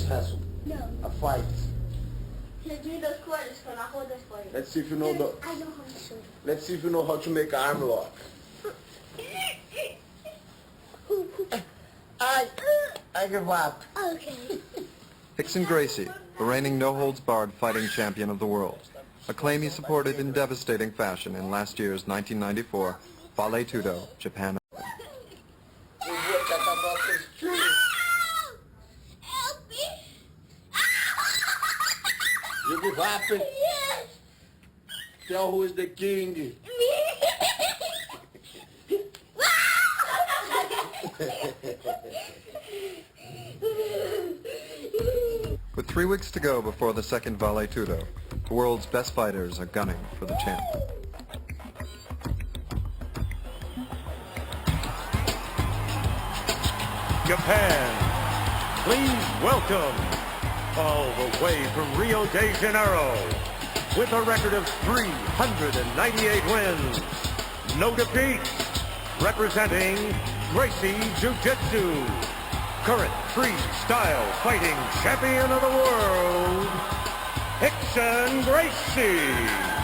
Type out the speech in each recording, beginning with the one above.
Let's wrestle. No. A fight. Let's do those quarters, but I'll hold this for you. Let's see if you know the... I know how to. Let's see if you know how to make an arm lock. I give up. Okay. Rickson Gracie, the reigning no-holds-barred fighting champion of the world. A claim he supported in devastating fashion in last year's 1994 Vale Tudo, Japan. Help me! You give up? Yes! Tell who is the king. Me! With 3 weeks to go before the second Vale Tudo, the world's best fighters are gunning for the champ. Japan, please welcome, all the way from Rio de Janeiro, with a record of 398 wins, no defeats, representing Gracie Jiu-Jitsu, current freestyle fighting champion of the world, Rickson Gracie.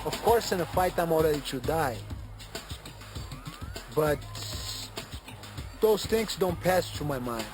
Of course, in a fight, I'm already to die. But those things don't pass through my mind.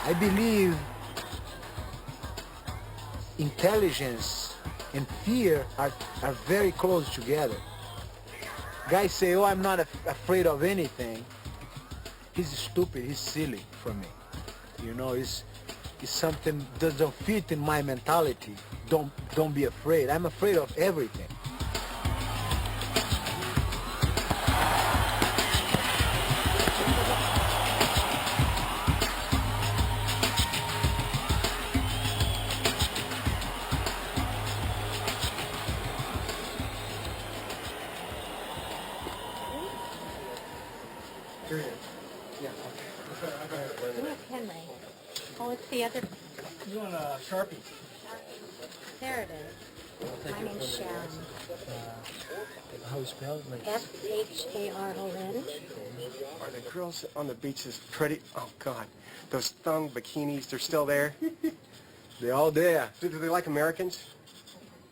I believe intelligence and fear are very close together. Guys say, oh, I'm not afraid of anything. He's stupid, he's silly for me. You know, it's something that doesn't fit in my mentality. Don't be afraid. I'm afraid of everything. Oh, it's the other. You want a Sharpie? There it is. My name's Sharon. How you spell it? Like Sharon. Are the girls on the beaches pretty? Oh, God. Those thong bikinis, they're still there? they're all there. Do they like Americans?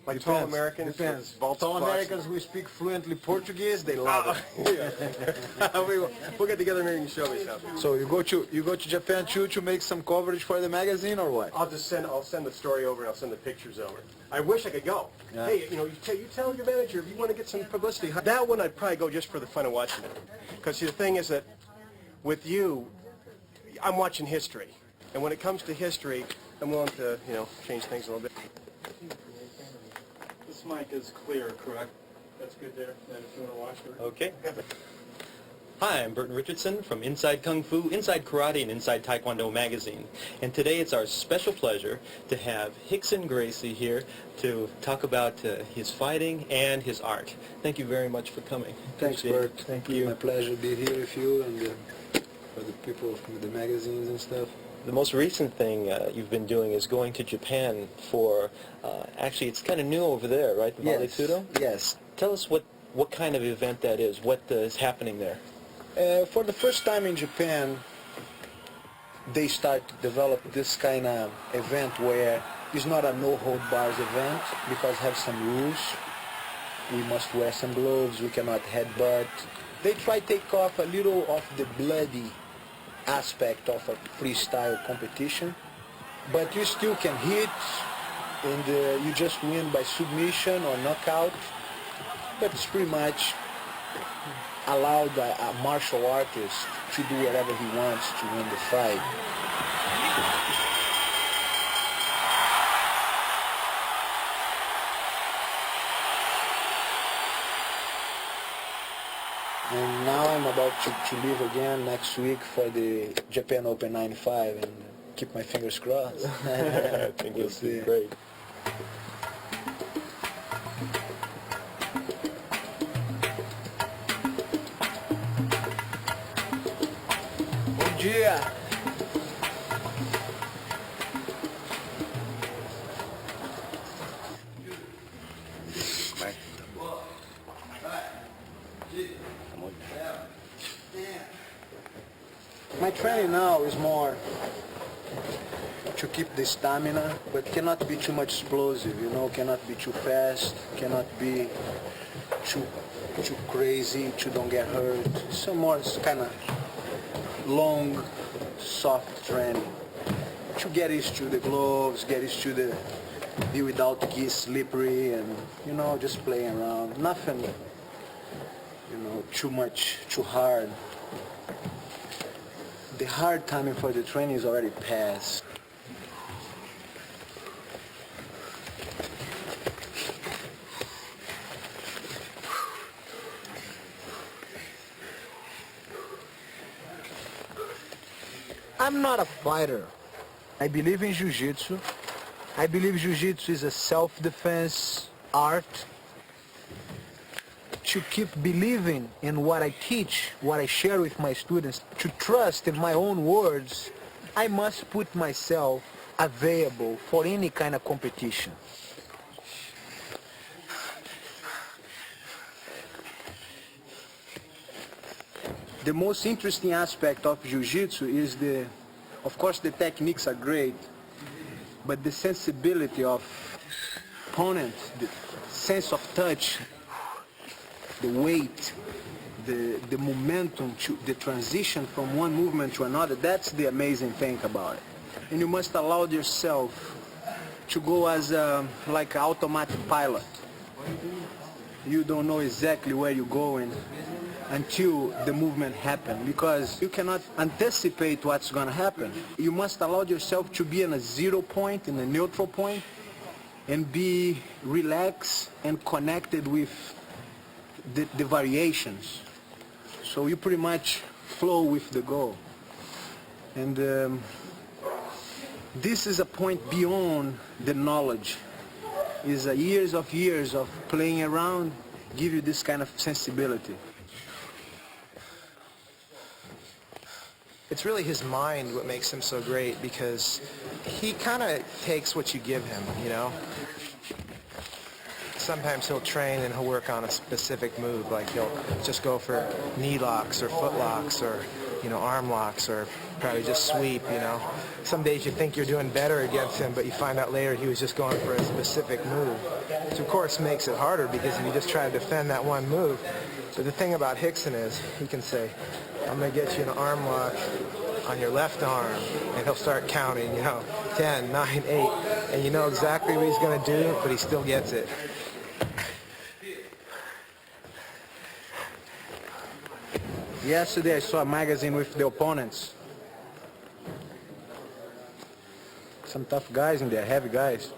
Like tall Americans? Depends. Bald Tall spots? Americans who speak fluently Portuguese, they love it. We'll get together and you can show me something. So you go to Japan too to make some coverage for the magazine or what? I'll send the story over and I'll send the pictures over. I wish I could go. Yeah. Hey, you tell your manager if you want to get some publicity. That one I'd probably go just for the fun of watching it. Because the thing is that with you, I'm watching history. And when it comes to history, I'm willing to, change things a little bit. This mic is clear, correct? That's good there. And if you want to watch it. Okay. Hi, I'm Burton Richardson from Inside Kung Fu, Inside Karate, and Inside Taekwondo magazine. And today it's our special pleasure to have Rickson Gracie here to talk about his fighting and his art. Thank you very much for coming. Thanks, Appreciate Bert. it. Thank you. My pleasure to be here with you and for the people from the magazines and stuff. The most recent thing you've been doing is going to Japan for, actually it's kind of new over there, right? The Vale Tudo? Yes. Tell us what kind of event that is, what is happening there. For the first time in Japan, they start to develop this kind of event where it's not a no-hold-bars event because have some rules. We must wear some gloves, we cannot headbutt. They try to take off a little of the bloody aspect of a freestyle competition, but you still can hit, and you just win by submission or knockout. But it's pretty much allowed a martial artist to do whatever he wants to win the fight. And now I'm about to leave again next week for the Japan Open 95 and keep my fingers crossed. I think We'll you'll see. do great. Bom dia! My training now is more to keep the stamina, but cannot be too much explosive, you know, cannot be too fast, cannot be too crazy, to don't get hurt. Some more kind of long, soft training. To get used to the gloves, get used to the be without gi slippery, and, you know, just playing around. Nothing, you know, too much, too hard. The hard timing for the training is already past. I'm not a fighter. I believe in Jiu-Jitsu. I believe Jiu-Jitsu is a self-defense art. To keep believing in what I teach, what I share with my students, to trust in my own words, I must put myself available for any kind of competition. The most interesting aspect of Jiu-Jitsu is of course the techniques are great, but the sensibility of opponent, the sense of touch, the weight, the momentum, the transition from one movement to another, that's the amazing thing about it. And you must allow yourself to go as like an automatic pilot. You don't know exactly where you're going until the movement happens, because you cannot anticipate what's going to happen. You must allow yourself to be in a 0 point, in a neutral point, and be relaxed and connected with the variations. So you pretty much flow with the goal. And this is a point beyond the knowledge. It's years of playing around give you this kind of sensibility. It's really his mind what makes him so great, because he kind of takes what you give him, you know? Sometimes he'll train and he'll work on a specific move, like he'll just go for knee locks or foot locks or, you know, arm locks, or probably just sweep, you know. Some days you think you're doing better against him, but you find out later he was just going for a specific move, which of course makes it harder because if you just try to defend that one move. But the thing about Rickson is he can say, I'm going to get you an arm lock on your left arm, and he'll start counting, you know, 10, 9, 8, and you know exactly what he's going to do, but he still gets it. Yesterday I saw a magazine with the opponents. Some tough guys in there, heavy guys.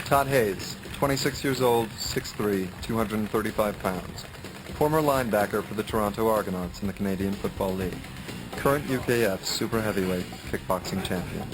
Todd Hayes, 26 years old, 6'3", 235 pounds. Former linebacker for the Toronto Argonauts in the Canadian Football League. Current UKF super heavyweight kickboxing champion.